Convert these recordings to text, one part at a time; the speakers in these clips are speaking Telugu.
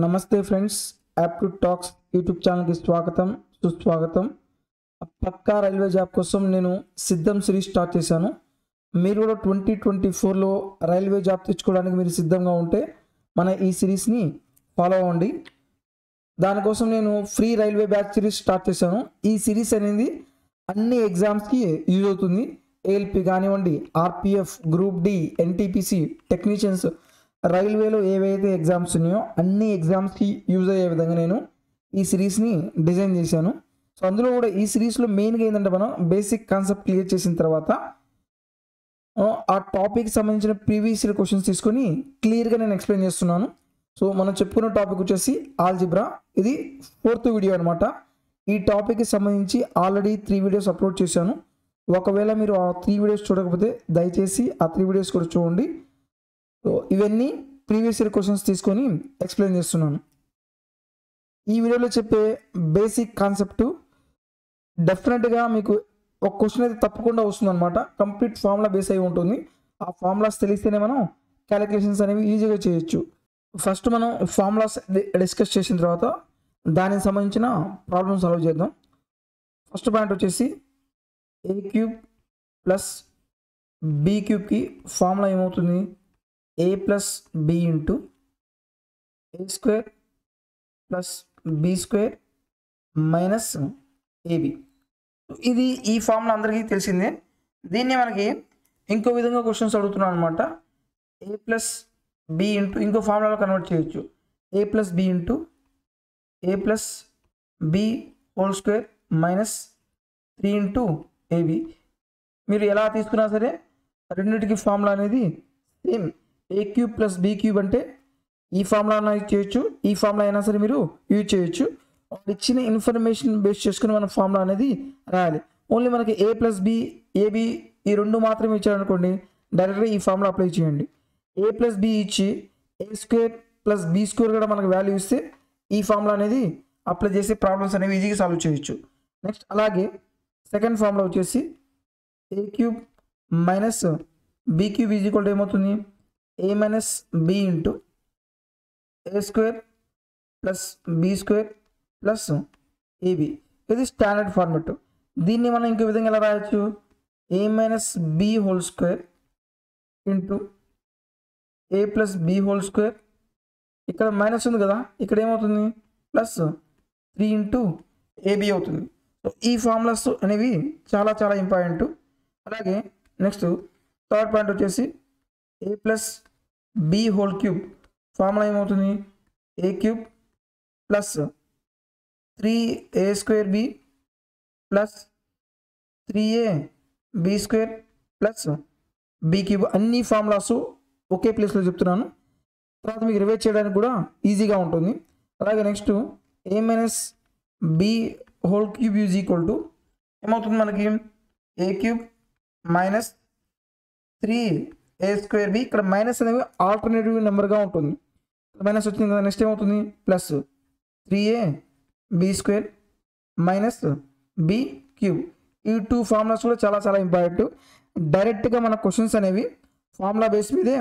నమస్తే ఫ్రెండ్స్, యాప్ట్యూడ్ టాక్స్ యూట్యూబ్ ఛానల్కి స్వాగతం సుస్వాగతం. పక్కా రైల్వే జాబ్ కోసం నేను సిద్ధం సిరీస్ స్టార్ట్ చేశాను. మీరు కూడా 2024లో రైల్వే జాబ్ తెచ్చుకోవడానికి మీరు సిద్ధంగా ఉంటే మన ఈ సిరీస్ని ఫాలో అవ్వండి. దానికోసం నేను free railway batch series start చేశాను. ఈ సిరీస్ అనేది అన్ని ఎగ్జామ్స్కి యూజ్ అవుతుంది. ఏఎల్పి కానివ్వండి, RPF, group D, NTPC, technicians, రైల్వేలో ఏవైతే ఎగ్జామ్స్ ఉన్నాయో అన్ని ఎగ్జామ్స్కి యూజ్ అయ్యే విధంగా నేను ఈ సిరీస్ని డిజైన్ చేశాను. సో అందులో కూడా ఈ సిరీస్లో మెయిన్గా ఏంటంటే మనం బేసిక్ కాన్సెప్ట్ క్లియర్ చేసిన తర్వాత ఆ టాపిక్కి సంబంధించిన ప్రీవియస్ ఇయర్ క్వశ్చన్స్ తీసుకొని క్లియర్గా నేను ఎక్స్ప్లెయిన్ చేస్తున్నాను. సో మనం చెప్పుకున్న టాపిక్ వచ్చేసి ఆల్జిబ్రా. ఇది 4th వీడియో అనమాట. ఈ టాపిక్కి సంబంధించి ఆల్రెడీ 3 వీడియోస్ అప్లోడ్ చేశాను. ఒకవేళ మీరు ఆ 3 వీడియోస్ చూడకపోతే దయచేసి ఆ 3 వీడియోస్ కూడా చూడండి. సో ఇవన్నీ ప్రీవియస్ ఇయర్ క్వశ్చన్స్ తీసుకొని ఎక్స్ప్లెయిన్ చేస్తున్నాను. ఈ వీడియోలో చెప్పే బేసిక్ కాన్సెప్ట్ డెఫినెట్గా మీకు ఒక క్వశ్చన్ అయితే తప్పకుండా వస్తుంది అనమాట. కంప్లీట్ ఫార్ములా బేస్ అయి ఉంటుంది. ఆ ఫార్ములాస్ తెలిస్తేనే మనం క్యాలిక్యులేషన్స్ అనేవి ఈజీగా చేయొచ్చు. ఫస్ట్ మనం ఫార్ములాస్ డిస్కస్ చేసిన తర్వాత దానికి సంబంధించిన ప్రాబ్లమ్ సాల్వ్ చేద్దాం. ఫస్ట్ పాయింట్ వచ్చేసి ఏ క్యూబ్ ప్లస్ బి క్యూబ్కి ఫార్ములా ఏమవుతుంది? a plus B into A square plus B square minus AB. ఇది ఈ ఫార్ములా అందరికీ తెలిసిందే. దీన్ని మనకి ఇంకో విధంగా క్వశ్చన్స్ అడుగుతున్నాను అనమాట. ఏ ప్లస్ బి ఇంటూ ఇంకో ఫార్ములాలో కన్వర్ట్ చేయొచ్చు. A plus B into A plus B whole square minus 3 into AB. మీరు ఎలా తీసుకున్నా సరే రెండింటికి ఫార్ములా అనేది same. A cube plus B cube అంటే ఈ ఫార్ములా యూజ్ చేయొచ్చు, ఈ ఫార్ములా అయినా సరే మీరు యూజ్ చేయొచ్చు. ఇచ్చిన ఇన్ఫర్మేషన్ బేస్ చేసుకుని మన ఫార్ములా అనేది రాయాలి. ఓన్లీ మనకి ఏ ప్లస్ బి, ఏబి ఈ రెండు మాత్రమే ఇచ్చారనుకోండి, డైరెక్ట్గా ఈ ఫార్ములా అప్లై చేయండి. ఏ ప్లస్ బి ఇచ్చి ఏ స్క్వేర్ ప్లస్ బి స్క్వేర్ కూడా మనకు వాల్యూ ఇస్తే ఈ ఫార్ములా అనేది అప్లై చేసే ప్రాబ్లమ్స్ అనేవి ఈజీగా సాల్వ్ చేయొచ్చు. నెక్స్ట్ అలాగే సెకండ్ ఫార్ములా వచ్చేసి ఏ cube minus b cube is equal to ఏమవుతుంది? A minus b into A square plus B square plus ab. ఇది స్టాండర్డ్ ఫార్మెట్. దీన్ని మనం ఇంకో విధంగా ఎలా రాయొచ్చు? A minus B whole square into A plus B whole square. ఇక్కడ మైనస్ ఉంది కదా, ఇక్కడ ఏమవుతుంది? ప్లస్ 3 ఇంటూ ఏబి అవుతుంది. సో ఈ ఫార్ములాస్ అనేవి చాలా చాలా ఇంపార్టెంట్. అలాగే నెక్స్ట్ థర్డ్ పాయింట్ వచ్చేసి a plus B whole cube formula ఏమవుతుంది? A cube plus 3a square B plus 3a B square plus B cube. అన్ని ఫార్ములాస్ ఒకే ప్లేస్లో చెప్తున్నాను, తర్వాత మీకు రివైజ్ చేయడానికి కూడా ఈజీగా ఉంటుంది. అలాగే next a minus B whole cube is equal to ఏమవుతుంది మనకి? A cube minus 3a square b. ఇక్కడ మైనస్ అనేవి ఆల్టర్నేటివ్ నెంబర్గా ఉంటుంది. మైనస్ వచ్చింది కదా, నెక్స్ట్ ఏమవుతుంది? Plus 3a B square minus b cube. ఈ 2 ఫార్ములాస్ కూడా చాలా చాలా ఇంపార్టెంట్. డైరెక్ట్గా మన క్వశ్చన్స్ అనేవి ఫార్ములా బేస్ మీదే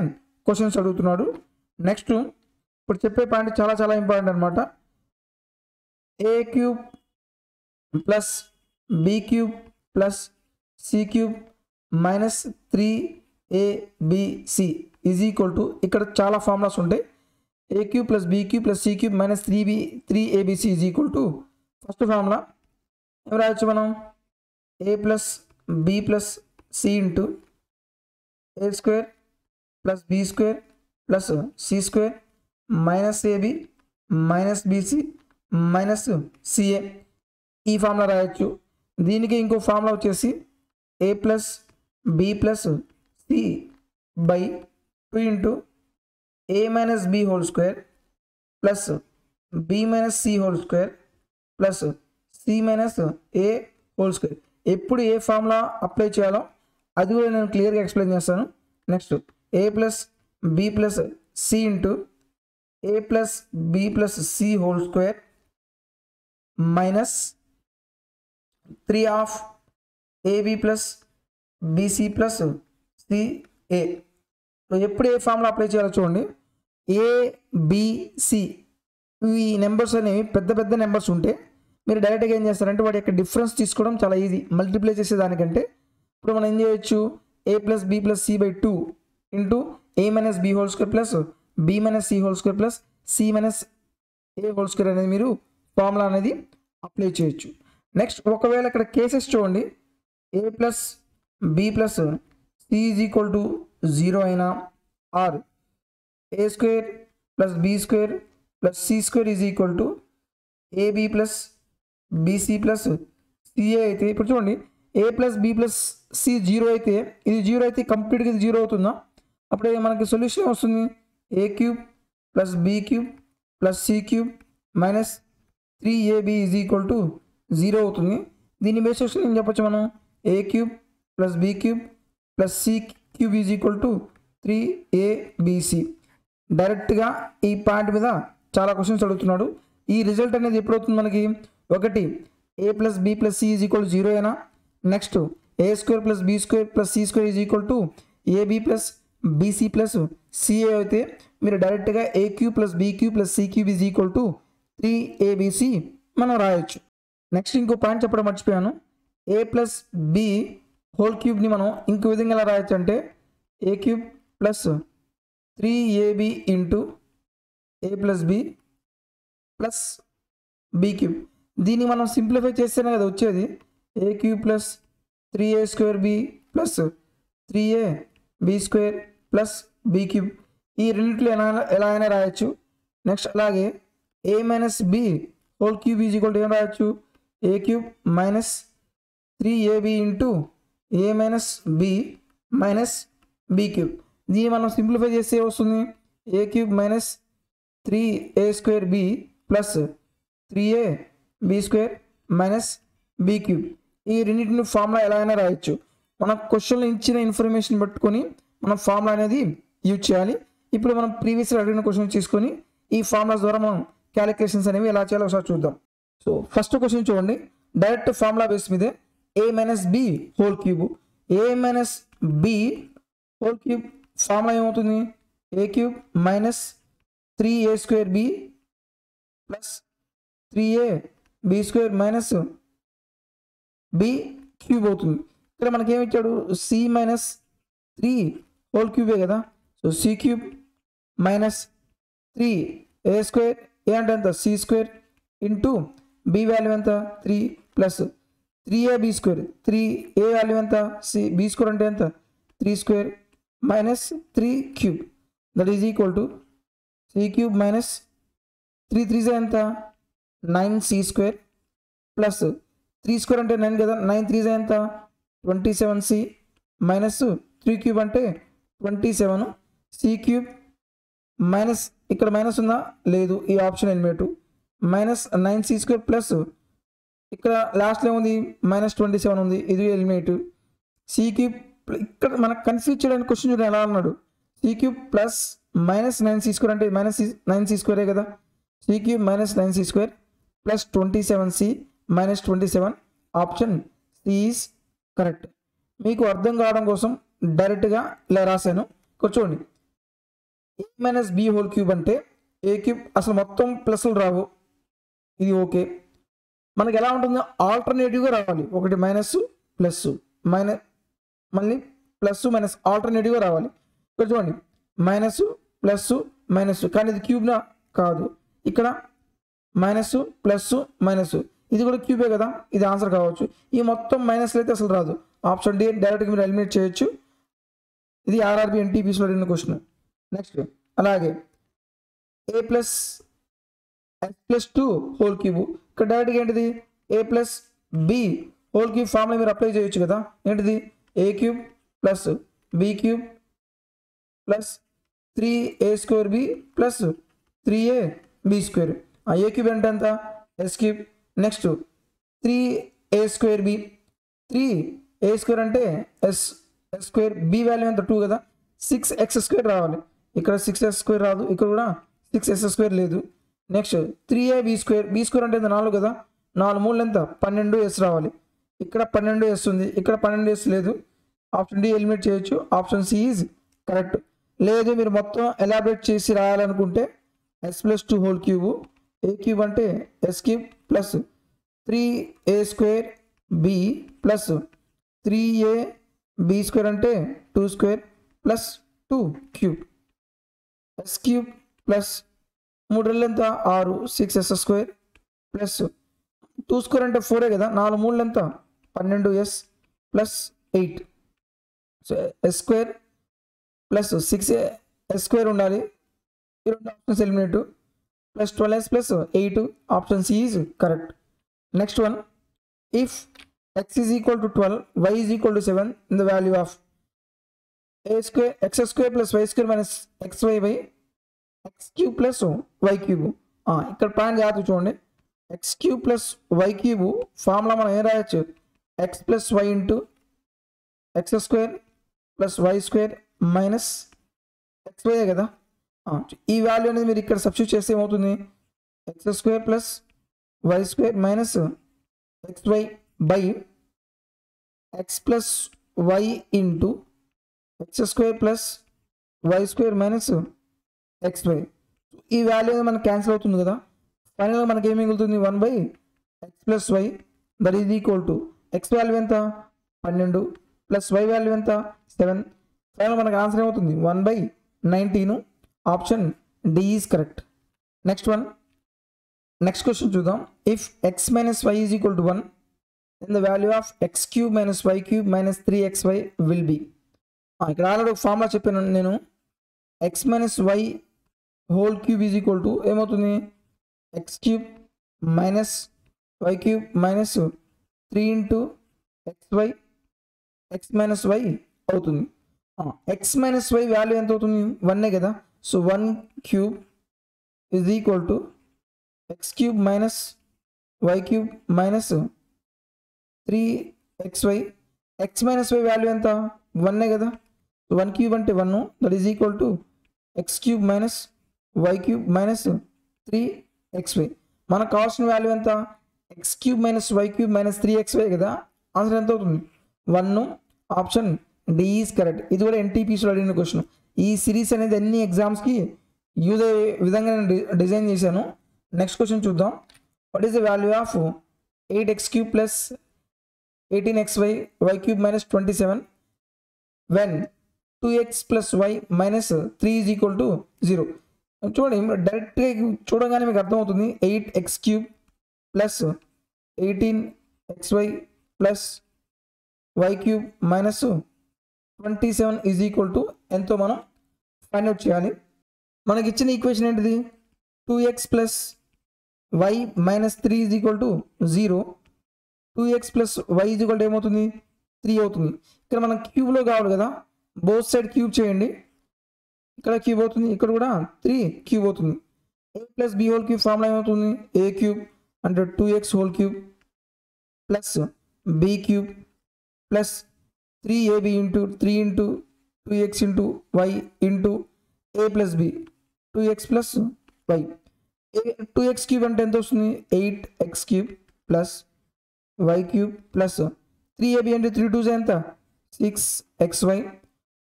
క్వశ్చన్స్ అడుగుతున్నాడు. నెక్స్ట్ ఇప్పుడు చెప్పే పాయింట్ చాలా చాలా ఇంపార్టెంట్ అనమాట. A cube plus B cube plus c cube minus 3abc is equal to, ఇక్కడ చాలా ఫార్ములాస్ ఉంటాయి. A cube plus B cube plus c cube minus 3abc is equal to first formula ఏం రాయొచ్చు మనం? A plus B plus C into A square plus B square plus C square minus ab minus BC minus ca. ఈ ఫార్ములా రాయొచ్చు. దీనికి ఇంకో ఫార్ములా వచ్చేసి a plus B plus C by 2 into a minus B whole square plus B minus C whole square plus C minus A whole square. ఎప్పుడు ఏ ఫార్ములా అప్లై చేయాలో అది కూడా నేను క్లియర్గా ఎక్స్ప్లెయిన్ చేస్తాను. Next A plus B plus C into A plus B plus C whole square minus 3 of AB plus BC plus CA. ఎప్పుడు ఏ ఫార్ములా అప్లై చేయాలో చూడండి. ఏబిసి ఈ నెంబర్స్ అనేవి పెద్ద పెద్ద నెంబర్స్ ఉంటే మీరు డైరెక్ట్గా ఏం చేస్తారంటే వాటి యొక్క డిఫరెన్స్ తీసుకోవడం చాలా ఈజీ. మల్టిప్లై చేసేదానికంటే ఇప్పుడు మనం ఏం చేయొచ్చు, a plus B plus C by 2 into a minus B whole square plus B minus C whole square plus C minus A whole square అనేది మీరు ఫార్ములా అనేది అప్లై చేయొచ్చు. నెక్స్ట్ ఒకవేళ ఇక్కడ కేసెస్ చూడండి, a plus B plus C is equal to 0 అయినా or A square plus B square plus C square is equal to AB plus BC plus CA అయితే, ఇప్పుడు చూడండి A plus B plus C 0 అయితే ఇది 0 అయితే కంప్లీట్గా ఇది 0 అవుతుందా? అప్పుడు మనకి సొల్యూషన్ వస్తుంది a cube plus B cube plus c cube minus 3ab is equal to 0 అవుతుంది. దీన్ని బేస్ చేసుకుని ఏం చెప్పొచ్చు మనం, a cube plus B cube plus c cube is equal to 3abc. డైరెక్ట్గా ఈ పాయింట్ మీద చాలా క్వశ్చన్స్ అడుగుతున్నాడు. ఈ రిజల్ట్ అనేది ఎప్పుడు అవుతుంది మనకి, ఒకటి a plus B plus C is equal to 0 అయినా, next a square plus B square plus C square is equal to AB plus BC plus CA అయితే మీరు డైరెక్ట్గా a cube plus B cube plus c cube is equal to 3abc మనం రాయొచ్చు. నెక్స్ట్ ఇంకో పాయింట్ చెప్పడం మర్చిపోయాను, ఏ ప్లస్ బి హోల్ క్యూబ్ని మనం ఇంకో విధంగా ఎలా రాయొచ్చు అంటే ఏ క్యూబ్ ప్లస్ 3ab ఇంటూ ఏ plus B plus B cube. దీన్ని మనం సింప్లిఫై చేస్తేనే కదా వచ్చేది, a cube plus 3a square B plus 3ab square plus B cube. ఈ రెండింటిలో ఎలా అయినా రాయొచ్చు. నెక్స్ట్ అలాగే a minus B whole cube is equal to ఏం రాయొచ్చు, a cube minus 3ab into a minus b minus b cube. దీన్ని మనం సింప్లిఫై చేస్తే వస్తుంది a cube minus 3a square B plus 3ab square minus b cube. ఈ రెండింటిని ఫార్ములా ఎలా అయినా రాయొచ్చు. మన క్వశ్చన్లో ఇచ్చిన ఇన్ఫర్మేషన్ పట్టుకొని మనం ఫార్ములా అనేది యూజ్ చేయాలి. ఇప్పుడు మనం ప్రీవియస్గా అడిగిన క్వశ్చన్ తీసుకొని ఈ ఫార్ములాస్ ద్వారా మనం క్యాలిక్యులేషన్స్ అనేవి ఎలా చేయాలో ఒకసారి చూద్దాం. సో ఫస్ట్ క్వశ్చన్ చూడండి, డైరెక్ట్ ఫార్ములా బేస్ మీదే a minus B whole cube. A minus B whole cube formula ఏమవుతుంది, a cube minus 3a square B plus 3ab square minus b cube అవుతుంది. ఇక్కడ మనకి ఏమి ఇచ్చాడు, సి మైనస్ 3 హోల్ క్యూబే కదా. So c cube minus 3a square a అంటే ఎంత c square into b value ఎంత 3 plus 3ab square 3a value ఎంత సి బి స్క్వేర్ అంటే ఎంత 3 square minus 3 cube that is equal to c cube minus 3 3 ఎంత 9c స్క్వేర్ ప్లస్ 3 స్క్వేర్ అంటే 9 కదా, 9 3 ఎంత 27c మైనస్ 3 క్యూబ్ అంటే 27 సి క్యూబ్ మైనస్ ఇక్కడ మైనస్ ఉందా లేదు, ఈ option eliminate minus 9c square plus ఇక్కడ లాస్ట్లో ఏముంది మైనస్ 27 ఉంది, ఇది ఎలిమినేట్. సి క్యూబ్ ఇక్కడ మనకు కన్ఫ్యూజ్ చేయడానికి క్వశ్చన్ చూడండి ఎలా అన్నాడు, C cube plus minus 9c square అంటే మైనస్ 9c స్క్వేరే కదా, C cube minus 9c square plus 27c minus 27 option C is correct. మీకు అర్థం కావడం కోసం డైరెక్ట్గా ఇలా రాశాను. చూడండి A minus B whole cube అంటే ఏ క్యూబ్ అసలు మొత్తం ప్లస్లు రావు, ఇది ఓకే. మనకి ఎలా ఉంటుందో ఆల్టర్నేటివ్గా రావాలి, ఒకటి మైనస్ ప్లస్ మైనస్ మళ్ళీ ప్లస్ మైనస్ ఆల్టర్నేటివ్గా రావాలి. ఇక్కడ చూడండి మైనస్ ప్లస్ మైనస్ కానీ ఇది క్యూబ్నా కాదు, ఇక్కడ మైనస్ ప్లస్ మైనస్ ఇది కూడా క్యూబే కదా, ఇది ఆన్సర్ కావచ్చు. ఈ మొత్తం మైనస్లు అయితే అసలు రాదు, ఆప్షన్ డి డైరెక్ట్గా మీరు ఎలిమినేట్ చేయొచ్చు. ఇది ఆర్ఆర్బి ఎన్టీపీసీలో అడిగిన క్వశ్చన్. నెక్స్ట్ అలాగే a plus s plus 2 whole cube, ఇక్కడ డైరెక్ట్గా ఏంటిది a plus B whole cube formula మీరు అప్లై చేయొచ్చు కదా, ఏంటిది a cube plus B cube plus 3a square B plus 3ab square. ఆ ఏ క్యూబ్ అంటే ఎంత s cube, next 3a square b 3a square అంటే ఎస్ స్క్వేర్ బి వాల్యూ ఎంత 2 కదా, 6x స్క్వేర్ రావాలి. ఇక్కడ 6x స్క్వేర్ రాదు, ఇక్కడ కూడా 6s స్క్వేర్ లేదు. Next 3ab square b square అంటే 4 కదా, 4 3 ఎంత 12s రావాలి. ఇక్కడ 12s ఉంది, ఇక్కడ 12s లేదు, ఆప్షన్ డి ఎలిమినేట్ చేయొచ్చు. Option C is correct. లేదు మీరు మొత్తం ఎలాబరేట్ చేసి రాయాలనుకుంటే s plus 2 whole cube A cube అంటే S cube plus 3a square B plus 3a B square అంటే 2 square plus 2 cube S cube plus 3 ఎంత 6 6s స్క్వేర్ ప్లస్ 2 స్క్వేర్ అంటే 4 కదా 4 3 ఎంత 12s plus 8 so S square plus 6s square ఉండాలి ఈ రెండు options eliminate plus 12s plus 8 option C is correct. Next one if x is equal to 12 y is equal to 7 in the value of x square plus y square minus xy by x cube plus y cube. ఇక్కడ పాయింట్ జాగ్రత్త చూడండి x cube plus y cube formula మనం ఏం రాయొచ్చు x plus y into x square plus y square minus xy కదా. ఈ వాల్యూ అనేది మీరు ఇక్కడ సబ్స్టిట్యూట్ చేస్తే ఏమవుతుంది x square plus y square minus xy by x plus y into x square plus y square minus xy. ఈ వాల్యూ మనకు క్యాన్సిల్ అవుతుంది కదా ఫైనల్గా మనకి ఏమి మిగులుతుంది 1 by x plus y that is equal to x value ఎంత 12 ప్లస్ y వాల్యూ ఎంత 7. ఫైనల్ మనకు ఆన్సర్ ఏమవుతుంది 1 by 19. Option D is correct. Next one next question చూద్దాం. If x minus y is equal to 1 then the value of x cube minus y cube minus 3xy will be. ఇక్కడ ఆల్రెడీ ఒక ఫార్ములా చెప్పాను నేను x minus y whole cube is equal to ఏమవుతుంది x cube minus y cube minus 3 into xy x minus y అవుతుంది. x మైనస్ y వాల్యూ ఎంత అవుతుంది 1 కదా. So 1 cube is equal to x cube minus y cube minus 3xy x minus y value ఎంత 1 కదా. 1 క్యూబ్ అంటే 1 that is equal to x cube minus y cube minus 3xy. మనకు కావాల్సిన వాల్యూ ఎంత x cube minus y cube minus 3xy కదా. ఆన్సర్ ఎంత అవుతుంది 1. Option D is correct. ఇది కూడా ఎన్టీపీసీలో అడిగిన క్వశ్చన్. ఈ సిరీస్ అనేది అన్ని ఎగ్జామ్స్కి యూజ్ అయ్యే విధంగా నేను డిజైన్ చేశాను. నెక్స్ట్ క్వశ్చన్ చూద్దాం. What is the value of 8x cube plus 18xy y cube minus 27 when 2x plus y minus 3 is equal to 0. చూడండి డైరెక్ట్గా చూడగానే మీకు అర్థమవుతుంది 8x cube plus 18xy plus y cube minus 27 is equal to ఎంతో మనం ఫైండ్ అవుట్ చేయాలి. మనకి ఇచ్చిన ఈక్వేషన్ ఏంటిది 2x plus y minus 3 is equal to 0. 2x plus y is equal to ఏమవుతుంది 3 అవుతుంది. ఇక్కడ మనం క్యూబ్లో కావాలి కదా బోత్ సైడ్ క్యూబ్ చేయండి. ఇక్కడ క్యూబ్ అవుతుంది ఇక్కడ కూడా 3 క్యూబ్ అవుతుంది. a plus b whole cube formula ఏమవుతుంది a క్యూబ్ అంటే 2x whole cube plus b cube plus 3ab into 3 into 2x into y into a plus b 2x plus y. 2x cube అంటే ఎంత వస్తుంది 8x cube plus y cube plus 3ab అంటే 3 2 ఎంత 6xy.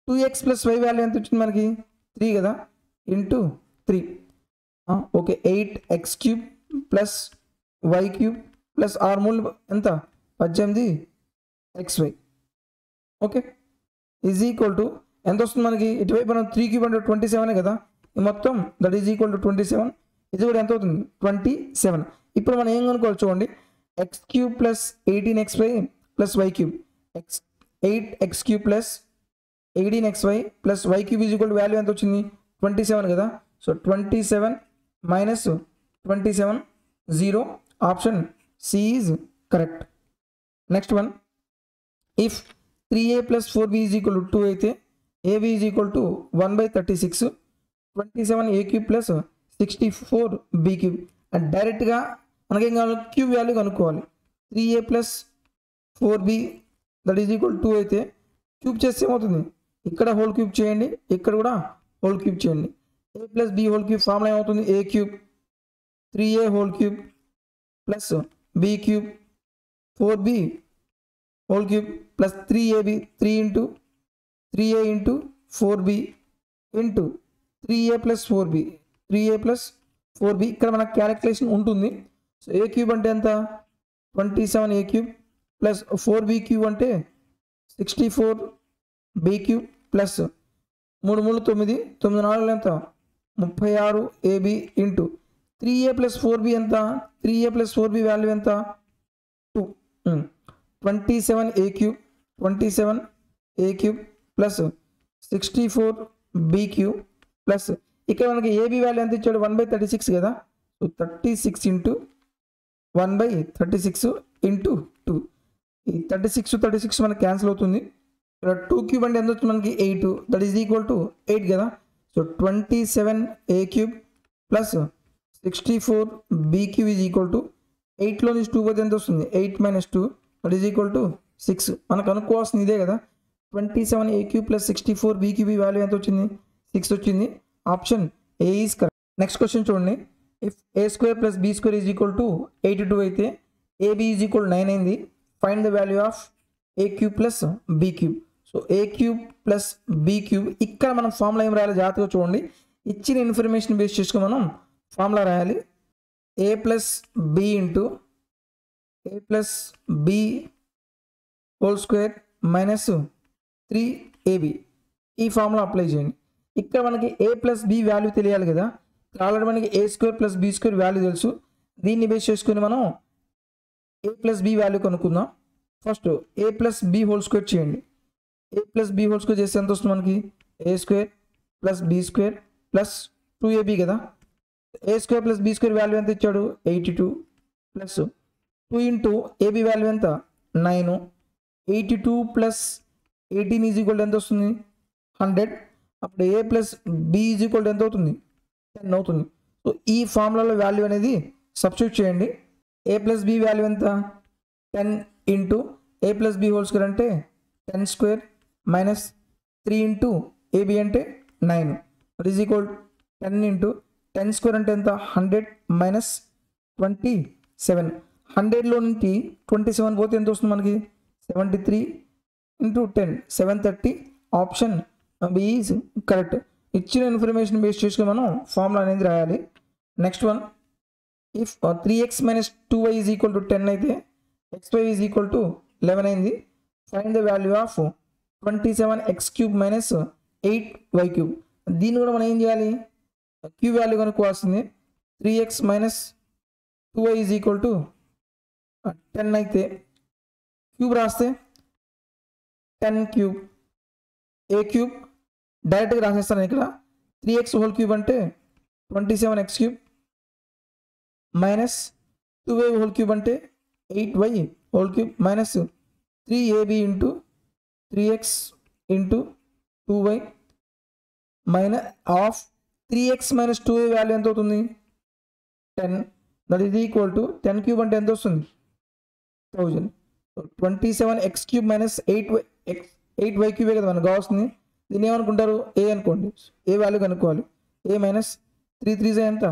2x plus y value ఎంత వచ్చింది మనకి 3 కదా into 3. Okay 8x cube plus y cube plus 6 మూడు ఎంత 18xy. Okay is equal to ఎంత వస్తుంది మనకి ఇటువైపు మనం 3 క్యూబ్ అంటే 27 కదా. ఈ మొత్తం దట్ ఈజ్ ఈక్వల్ టు 27. ఇది కూడా ఎంత అవుతుంది 27. ఇప్పుడు మనం ఏం కనుక్కోవాలి చూడండి x cube plus 18xy plus y cube 8x cube plus 18xy plus y cube is equal to value ఎంత వచ్చింది 27 కదా. So 27 minus 27 0. Option C is correct. Next one if 3a plus 4b is equal to 2 అయితే ab is equal to 1/36 27a cube plus 64b cube. And డైరెక్ట్గా మనకేం కావాలి క్యూబ్ వాల్యూ కనుక్కోవాలి. 3a plus 4b that is equal 2 అయితే క్యూబ్ చేస్తే ఏమవుతుంది ఇక్కడ హోల్ క్యూబ్ చేయండి ఇక్కడ కూడా హోల్ క్యూబ్ చేయండి. a plus b whole cube formula ఏమవుతుంది a cube 3a whole cube plus b cube 4b whole cube plus 3ab 3 into 3a into 4b into 3a plus 4b 3a plus 4b ఇక్కడ మనకు క్యాలిక్యులేషన్ ఉంటుంది. సో ఏ క్యూబ్ అంటే ఎంత 27a cube plus 4b cube అంటే 64b క్యూబ్ ప్లస్ 3 3 9 9 4 ఎంత 36ab into 3a plus 4b ఎంత 3a ప్లస్ 4b వాల్యూ ఎంత 2 27a cube 27a cube plus 64b cube plus ఇక్కడ మనకి ఏబీ వాల్యూ ఎంత ఇచ్చాడు 1/36 కదా. సో 36 ఇంటూ 1/36 ఇంటూ 2 ఈ 36 మనకి క్యాన్సిల్ అవుతుంది. ఇక్కడ 2 క్యూబ్ అంటే ఎంత వస్తుంది మనకి 8 దట్ ఈస్ ఈక్వల్ టు 8 కదా. So 27a cube plus 64b cube is equal to 8లో నుంచి 2 పోతే ఎంత వస్తుంది 8 - 2 దట్ ఈజ్ ఈక్వల్ టు 6. మనకు అనుకోవాల్సింది ఇదే కదా. 27a cube plus 64b cube ఈ వాల్యూ ఎంత వచ్చింది 6 వచ్చింది. Option a is correct. Next question చూడండి. If a² + b² is equal to 82 అయితే ab ఈజ్ ఈక్వల్ 9 అయింది. Find the value of a³ plus b³. So a³ plus b³ ఇక్కడ మనం ఫార్ములా ఏం రాయాలి జాగ్రత్తగా చూడండి. ఇచ్చిన ఇన్ఫర్మేషన్ బేస్ చేసుకుని మనం ఫార్ములా రాయాలి. a plus b into a plus b whole square minus 3ab ఈ ఫార్ములా అప్లై చేయండి. ఇక్కడ మనకి a ప్లస్ b వాల్యూ తెలియాలి కదా. ఆల్రెడీ మనకి a² ప్లస్ b² వాల్యూ తెలుసు. దీన్ని బేస్ చేసుకుని మనం a ప్లస్ b వాల్యూ కనుక్కుందాం. First a plus b whole square చేయండి. a plus b whole square చేస్తే ఎంత వస్తుంది మనకి a² plus b² plus 2ab కదా. a² ప్లస్ b² వాల్యూ ఎంత ఇచ్చాడు 82 ప్లస్ 2 ఇంటూ ab వాల్యూ ఎంత 9. 82 ప్లస్ 18 ఈజ్ ఈక్వల్ ఎంత వస్తుంది 100. అప్పుడు a plus b is equal ఎంత అవుతుంది 10 అవుతుంది. సో ఈ ఫార్ములాలో వాల్యూ అనేది సబ్స్టిట్యూట్ చేయండి. a ప్లస్ b వాల్యూ ఎంత 10 into a plus b whole square అంటే 10² మైనస్ 3 ఇంటూ ab అంటే 9 దట్ ఈజ్ ఈక్వల్ 10 ఇంటూ 10² అంటే ఎంత 100 మైనస్ 27. 100లో నుంచి 27 పోతే ఎంత వస్తుంది మనకి 73 into 10 730. Option b is correct. ఇచ్చిన ఇన్ఫర్మేషన్ బేస్ చేసుకుని మనం ఫార్ములా అనేది రాయాలి. Next one. If 3x - 2y is equal to 10 అయితే xy ఈజ్ ఈక్వల్ టు 11 అయింది. Find the value of 27x³ minus 8y³. దీన్ని కూడా మనం ఏం చేయాలి క్యూ వాల్యూ కనుక్కోవాల్సింది. 3x - 2y is equal to 10 అయితే క్యూబ్ రాస్తే 10³ a³ డైరెక్ట్గా రాసేస్తాను ఇక్కడ. 3x హోల్ క్యూబ్ అంటే 27x³ minus 2y whole cube అంటే 8y whole cube minus 3ab into 3x into 2y minus of 3x minus 2y value ఎంత అవుతుంది 10 దట్ ఈజ్ ఈక్వల్ టు 10³ అంటే ఎంత వస్తుంది 1000. 27x³ మైనస్ 8y³ కదా మనకు కావాల్సింది. దీన్ని ఏమనుకుంటారు ఏ అనుకోండి. ఏ వాల్యూ కనుక్కోవాలి. a మైనస్ 3 3 ఎంత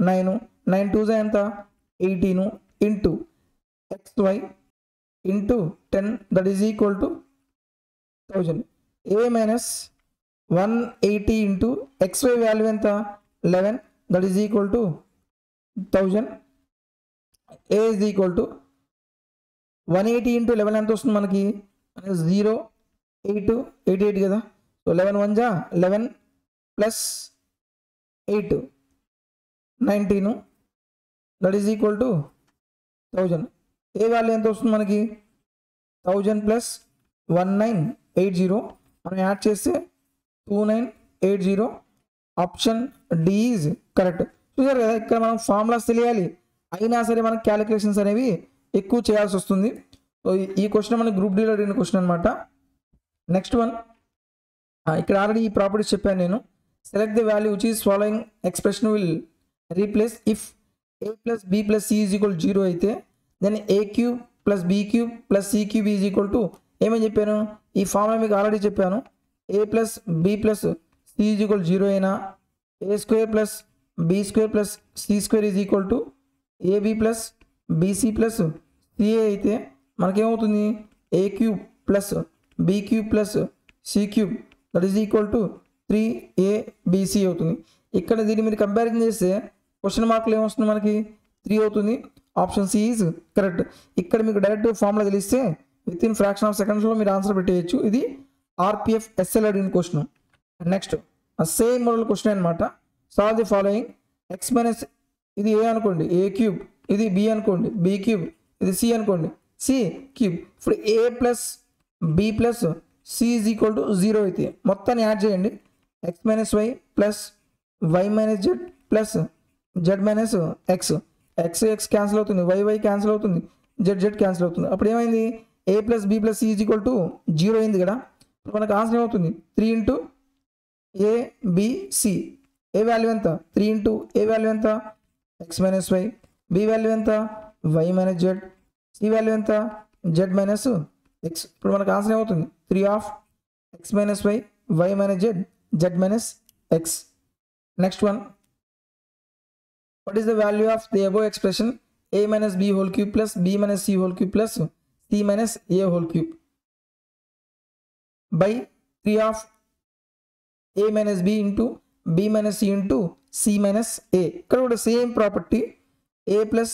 9 9 2 ఎంత 18 into xy into 10 that is equal to 1000. a minus 180 into xy value ఎంత 11 that is equal to 1000. a is equal to 180 into 11 ఎంత వస్తుంది మనకి 0 8 88 కదా. సో 11 1 జా 11 plus 8 19 that is equal to 1000. A value ఎంత వస్తుంది మనకి 1000 ప్లస్ 1980 మనం యాడ్ చేస్తే 2980. Option D is correct. చూసారు కదా ఇక్కడ మనం ఫార్ములాస్ తెలియాలి అయినా సరే మనకి క్యాలిక్యులేషన్స్ అనేవి ఎక్కువ చేయాల్సి వస్తుంది. సో ఈ క్వశ్చన్ మనకి గ్రూప్ డీలో అడిగిన క్వశ్చన్ అనమాట. Next one. ఇక్కడ ఆల్రెడీ ఈ ప్రాపర్టీస్ చెప్పాను నేను. Select the value which is following expression will replace if a plus b plus c is equal 0 అయితే then a³ plus b³ plus c³ is equal to ఏమని చెప్పాను ఈ ఫార్ములా మీకు ఆల్రెడీ చెప్పాను. a plus b plus c is equal 0 అయినా a² plus b² plus c² is equal to ab plus bc plus ca అయితే మనకేమవుతుంది a³ plus b³ plus c³ that is equal to 3abc అవుతుంది. ఇక్కడ దీన్ని మీరు కంపారిజన్ చేస్తే క్వశ్చన్ మార్కులు ఏమొస్తుంది మనకి 3 అవుతుంది. Option C is correct. ఇక్కడ మీకు డైరెక్ట్ ఫార్ములా తెలిస్తే విత్ ఇన్ ఫ్రాక్షన్ ఆఫ్ సెకండ్స్లో మీరు ఆన్సర్ పెట్టేయచ్చు. ఇది ఆర్పిఎఫ్ ఎస్ఎల్ అడిగిన question. Next same model question అనమాట. Solve the following. X minus ఇది ఏ అనుకోండి, ఏ క్యూబ్, ఇది బి అనుకోండి, బి క్యూబ్, ఇది సి అనుకోండి, సి క్యూబ్. ఇప్పుడు a plus B plus C is equal to 0 అయితే మొత్తాన్ని యాడ్ చేయండి. X minus y plus why minus z plus z minus x. X x cancel అవుతుంది, వై వై క్యాన్సిల్ అవుతుంది, జెడ్ జెడ్ క్యాన్సిల్ అవుతుంది. అప్పుడు ఏమైంది, a plus B plus C is equal to 0 అయింది కదా. ఇప్పుడు మనకు ఆన్సర్ ఏమవుతుంది, 3 into a b c. A value ఎంత, 3 ఇంటూ ఏ వాల్యూ ఎంత, x minus y, b value ఎంత, y minus z, c value ఎంత, జెడ్ మైనస్ ఎక్స్. ఇప్పుడు మనకు ఆన్సర్ ఏమవుతుంది, 3 of X minus Y minus Z, Z minus X. Next one, what is the value of the above expression a minus b whole cube plus b minus c whole cube plus c minus a whole cube by 3 of a minus b into b minus c into c minus a. ఇక్కడ కూడా same property, a plus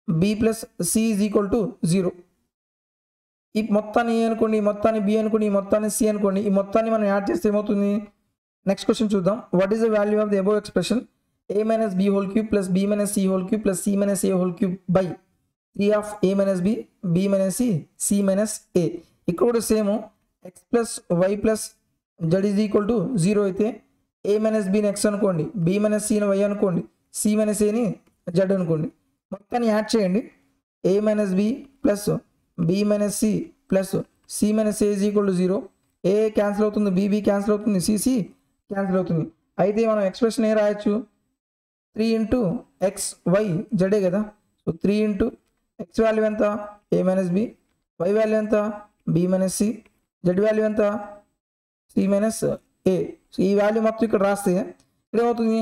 b plus c is equal to 0. ఈ మొత్తాన్ని a అనుకోండి, ఈ మొత్తాన్ని b అనుకోండి, ఈ మొత్తాన్ని c అనుకోండి, ఈ మొత్తాన్ని మనం యాడ్ చేస్తే ఏమవుతుంది. నెక్స్ట్ క్వశ్చన్ చూద్దాం. What is the value of the above expression a minus b whole cube plus b minus c whole cube plus c minus a whole cube by 3 of a minus b, b minus c, c minus a. ఇక్కడ కూడా same x plus y plus z is equal to 0 అయితే a minus b ని x అనుకోండి, b minus c ని y అనుకోండి, c minus a ని z అనుకోండి. మొత్తాన్ని యాడ్ చేయండి. a minus b plus b minus c plus c minus a is equal to 0. a cancel అవుతుంది, b క్యాన్సిల్ అవుతుంది, c క్యాన్సిల్ అవుతుంది. అయితే మనం ఎక్స్ప్రెషన్ ఏ రాయొచ్చు, 3 ఇంటూ ఎక్స్ వై జడే కదా. సో 3 ఇంటూ ఎక్స్ వాల్యూ ఎంత, A minus B, Y value ఎంత, B minus C, Z value ఎంత, సి మైనస్ ఏ. సో ఈ వాల్యూ మొత్తం ఇక్కడ రాస్తే ఇక్కడ ఏమవుతుంది,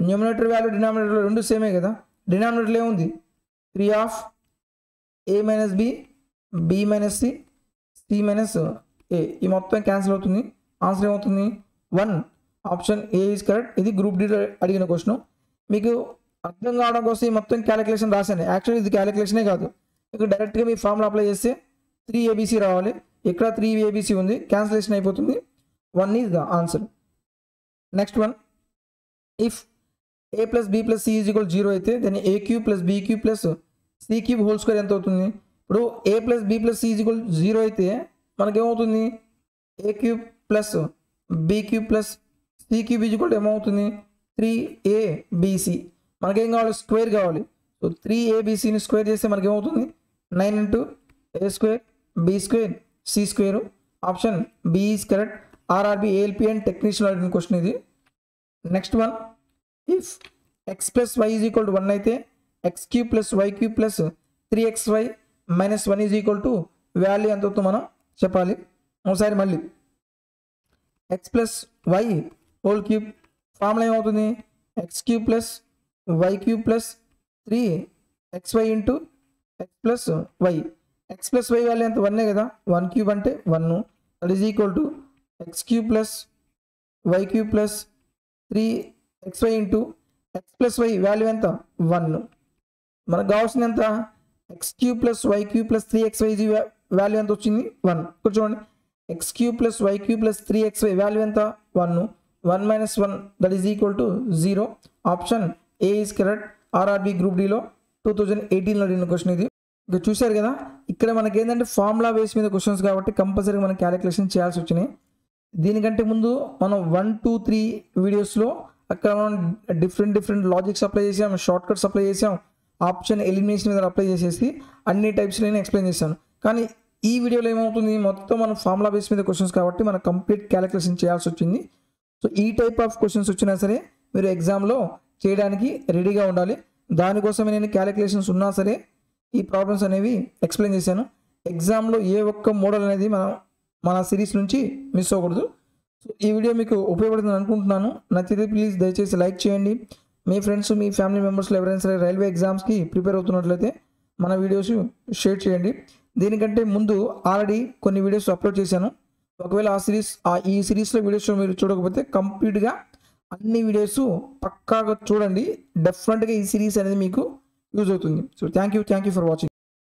న్యూమినేటర్ వాల్యూ డినామినేటర్ రెండు సేమే కదా. డినామినేటర్లో ఏముంది, 3 of a minus b, b minus c, c minus a. ఈ మొత్తం క్యాన్సిల్ అవుతుంది. ఆన్సర్ ఏమవుతుంది, 1. Option a is correct. ఇది గ్రూప్ డి అడిగిన క్వశ్చన్. మీకు అర్థం కావడం కోసం ఈ మొత్తం క్యాలిక్యులేషన్ రాశాను. యాక్చువల్లీ ఇది క్యాలిక్యులేషనే కాదు, మీకు డైరెక్ట్గా మీ ఫార్ములా అప్లై చేస్తే 3 ABC రావాలి. ఇక్కడ 3 ABC ఉంది, క్యాన్సిలేషన్ అయిపోతుంది. 1 is the answer. Next one, if a plus B plus C is equal 0 అయితే దాన్ని a cube plus B cube plus c cube whole square ఎంత అవుతుంది. ఇప్పుడు a plus B plus C is equal 0 అయితే మనకేమవుతుంది, a cube plus B cube plus c cube is equal ఏమవుతుంది, 3abc. మనకేం కావాలి, స్క్వేర్ కావాలి. సో 3abcని స్క్వేర్ చేస్తే మనకి ఏమవుతుంది, 9 into A square b square c square. Option b is correct. RRB ALP and technician అడిగిన క్వశ్చన్ ఇది. Next one, if x plus y is equal to 1 అయితే x cube plus why cube plus 3xy minus 1 is equal to value ఎంత అవుతుందో మనం చెప్పాలి. ఒకసారి మళ్ళీ, x plus y whole cube formula ఏమవుతుంది, x cube plus why cube plus 3xy into X plus why. X plus Y value ఎంత, 1 కదా. 1 క్యూబ్ అంటే 1, that is equal to X cube plus why cube plus 3xy into X plus Y value ఎంత, 1. మనకు కావాల్సింది ఎంత, X cube plus why cube plus 3xy value ఎంత వచ్చింది, 1. ఇక్కడ చూడండి, X cube plus why cube plus 3xy value ఎంత, 1. 1 minus 1 that is equal to 0. Option a is correct. RRB group డిలో 2018లో అడిగిన క్వశ్చన్ ఇది. ఇక చూశారు కదా, ఇక్కడ మనకి ఏంటంటే ఫార్ములా బేస్ మీద క్వశ్చన్స్ కాబట్టి కంపల్సరీగా మనం క్యాలిక్యులేషన్ చేయాల్సి వచ్చినాయి. దీనికంటే ముందు మనం 1, 2, 3 వీడియోస్లో అక్కడ మనం డిఫరెంట్ లాజిక్స్ అప్లై చేసాం, షార్ట్ కట్స్ అప్లై చేసాం, ఆప్షన్ ఎలిమినేషన్ మీద అప్లై చేసేసి అన్ని టైప్స్ నేను ఎక్స్ప్లెయిన్ చేశాను. కానీ ఈ వీడియోలో ఏమవుతుంది, మొత్తం మనం ఫార్ములా బేస్ మీద క్వశ్చన్స్ కాబట్టి మనం కంప్లీట్ క్యాలిక్యులేషన్ చేయాల్సి వచ్చింది. సో ఈ టైప్ ఆఫ్ క్వశ్చన్స్ వచ్చినా సరే మీరు ఎగ్జామ్లో చేయడానికి రెడీగా ఉండాలి. దానికోసమే నేను క్యాలిక్యులేషన్స్ ఉన్నా సరే ఈ ప్రాబ్లమ్స్ అనేవి ఎక్స్ప్లెయిన్ చేశాను. ఎగ్జామ్లో ఏ ఒక్క మోడల్ అనేది మన సిరీస్ నుంచి మిస్ అవ్వకూడదు. సో ఈ వీడియో మీకు ఉపయోగపడుతుంది అనుకుంటున్నాను. నచ్చితే ప్లీజ్ దయచేసి లైక్ చేయండి. మీ ఫ్రెండ్స్, మీ ఫ్యామిలీ మెంబర్స్లో ఎవరైనా సరే రైల్వే ఎగ్జామ్స్కి ప్రిపేర్ అవుతున్నట్లయితే మన వీడియోస్ షేర్ చేయండి. దీనికంటే ముందు ఆల్రెడీ కొన్ని వీడియోస్ అప్లోడ్ చేశాను. ఒకవేళ ఈ సిరీస్లో వీడియోస్ మీరు చూడకపోతే కంప్లీట్గా అన్ని వీడియోస్ పక్కాగా చూడండి. డెఫినెట్గా ఈ సిరీస్ అనేది మీకు యూజ్ అవుతుంది. So thank you for watching.